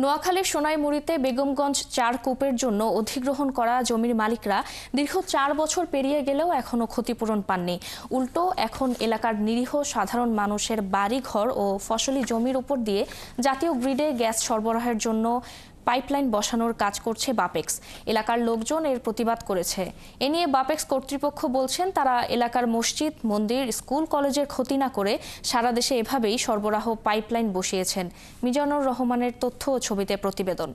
নোয়াখালীর সোনাইমুড়ীতে বেগমগঞ্জ ৪ কূপের জন্য অধিগ্রহণ করা জমির মালিকরা দীর্ঘ ৪ বছর পেরিয়ে গেলেও এখনও ক্ষতিপূরণ পাননি। উল্টো এখন এলাকার নিরীহ সাধারণ মানুষের বাড়িঘর ও ফসলি জমির উপর দিয়ে জাতীয় গ্রিডে গ্যাস সরবরাহের জন্য পাইপলাইন বসানোর কাজ করছে বাপেক্স। এলাকার লোকজন এর প্রতিবাদ করেছে। এ নিয়ে বাপেক্স কর্তৃপক্ষ বলছেন, তারা এলাকার মসজিদ, মন্দির, স্কুল, কলেজের ক্ষতি না করে সারা দেশে এভাবেই সরবরাহ পাইপলাইন বসিয়েছেন। মিজানুর রহমানের তথ্য ও ছবিতে প্রতিবেদন।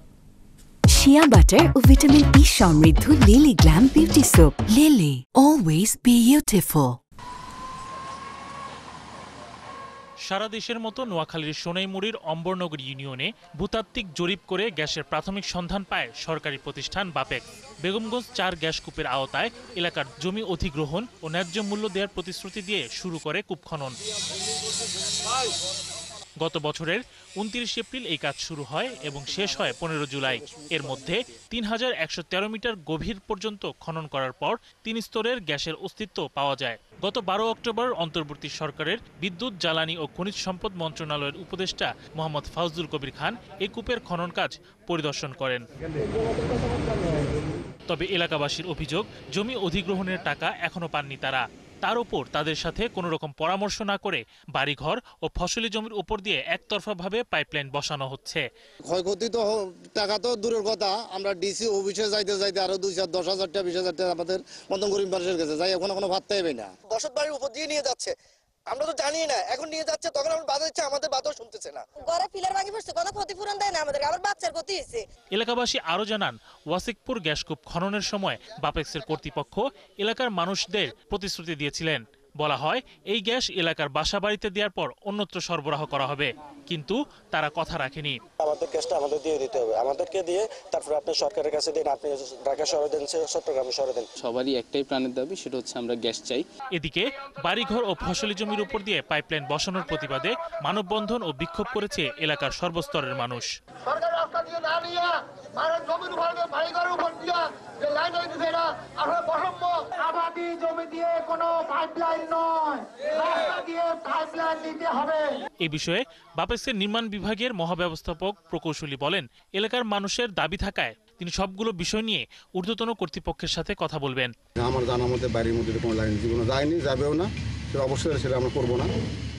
শিয়া বাটার ও ভিটামিন ই সমৃদ্ধ Lily glam beauty soap. Lily, always beautiful. সারা দেশের মতো নোয়াখালীর সোনাইমুড়ীর অম্বরনগর ইউনিয়নে ভূতাত্ত্বিক জরিপ করে গ্যাসের প্রাথমিক সন্ধান পায় সরকারি প্রতিষ্ঠান বাপেক্স। বেগমগঞ্জ ৪ গ্যাস কূপের আওতায় এলাকার জমি অধিগ্রহণ ও ন্যায্য মূল্য দেওয়ার প্রতিশ্রুতি দিয়ে শুরু করে কূপ খনন। গত বছরের ২৯ এপ্রিল এই কাজ শুরু হয় এবং শেষ হয় ১৫ জুলাই। এর মধ্যে ৩,১১৩ মিটার গভীর পর্যন্ত খনন করার পর ৩ স্তরের গ্যাসের অস্তিত্ব পাওয়া যায়। গত ১২ অক্টোবর অন্তর্বর্তী সরকারের বিদ্যুৎ, জ্বালানি ও খনিজ সম্পদ মন্ত্রণালয়ের উপদেষ্টা মোহাম্মদ ফাউজুল কবির খান এই কূপের খনন কাজ পরিদর্শন করেন। তবে এলাকাবাসীর অভিযোগ, জমি অধিগ্রহণের টাকা এখনো পাননি তারা। তার উপর তাদের সাথে কোনো রকম পরামর্শ না করে বাড়িঘর ও ফসলি জমির উপর দিয়ে একতরফাভাবে পাইপলাইন বসানো হচ্ছে। ক্ষয়ক্ষতি তো টাকা তো দূরের কথা, আমরা ডিসি অফিসে যাইতে আরো 10,000 টাকা 20,000 টাকা আমাদের মতন গরিব মানুষের কাছে যাই, এখন কোনো ভাত পাইবে না। বসত বাড়ির উপর দিয়ে নিয়ে যাচ্ছে, আমরা তো জানি না, এখন নিয়ে যাচ্ছে, তখন আমরা বাধা দিচ্ছে, আমাদের বাধাও শুনতেছে না। ঘরে পিলার ভাঙি পড়ছে, কোনো ক্ষতিপূরণ দেয় না আমাদের, আবার বাচ্চার ক্ষতি হয়েছে। এলাকাবাসী আরো জানান, ওয়াসিকপুর গ্যাসকূপ খননের সময় বাপেক্সের কর্তৃপক্ষ এলাকার মানুষদের প্রতিশ্রুতি দিয়েছিলেন। বলা হয়, এই গ্যাস এলাকার বাসা বাড়িতে দেওয়ার পর অন্যত্র সরবরাহ করা হবে, কিন্তু তারা কথা রাখেনি। আমাদের গ্যাসটা আমাদের দিয়ে দিতে হবে, আমাদেরকে দিয়ে তারপর আপনি সরকারের কাছে দিন, আপনি ঢাকা শহরে দেন, চট্টগ্রামে শহরে দেন। সবারই একটাই প্রাণের দাবি, সেটা হচ্ছে আমরা গ্যাস চাই। এদিকে বাড়িঘর ও ফসলি জমির উপর দিয়ে পাইপলাইন বসানোর প্রতিবাদে মানববন্ধন ও বিক্ষোভ করেছে এলাকার সর্বস্তরের মানুষ। সরকার রাস্তা দিয়ে না নিয়ে মানুষ জমির উপর দিয়ে বাড়িঘরের উপর দিয়ে যে লাইন হইতেছে, এটা আসলে বসম্য। আবাদি জমি দিয়ে কোনো পাইপলাইন নয়, রাস্তা দিয়ে পাইপলাইন দিতে হবে। এই বিষয়ে বাপেক্সের নির্মাণ বিভাগের মহাব্যবস্থাপক প্রকৌশলী বলেন, এলাকার মানুষের দাবি থাকায় তিনি সবগুলো বিষয় নিয়ে ঊর্ধ্বতন কর্তৃপক্ষের সাথে কথা বলবেন। আমার জানার মধ্যে বাড়ির মধ্যে কোনো লাইন জীবনে যায়নি, যাবেও না, সেটা অবশ্যই সেটা আমরা করবো না।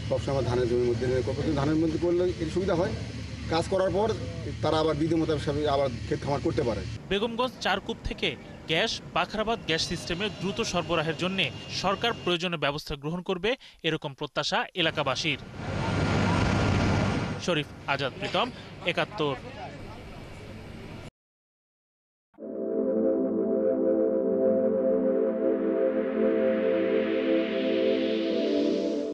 সবসময় ধানের জমির মধ্যে করবো, কিন্তু ধানের মধ্যে করলে এর সুবিধা হয়, কাজ করার পর তারা আবার বিধি মোতাবেক আবার ক্ষেত খামার করতে পারে। বেগমগঞ্জ ৪ কূপ থেকে গ্যাস বাখরাবাদ গ্যাস সিস্টেমের দ্রুত সরবরাহের জন্য সরকার প্রয়োজনীয় ব্যবস্থা গ্রহণ করবে, এরকম প্রত্যাশা এলাকাবাসীর। শরীফ আজাদ প্রীতম, ৭১।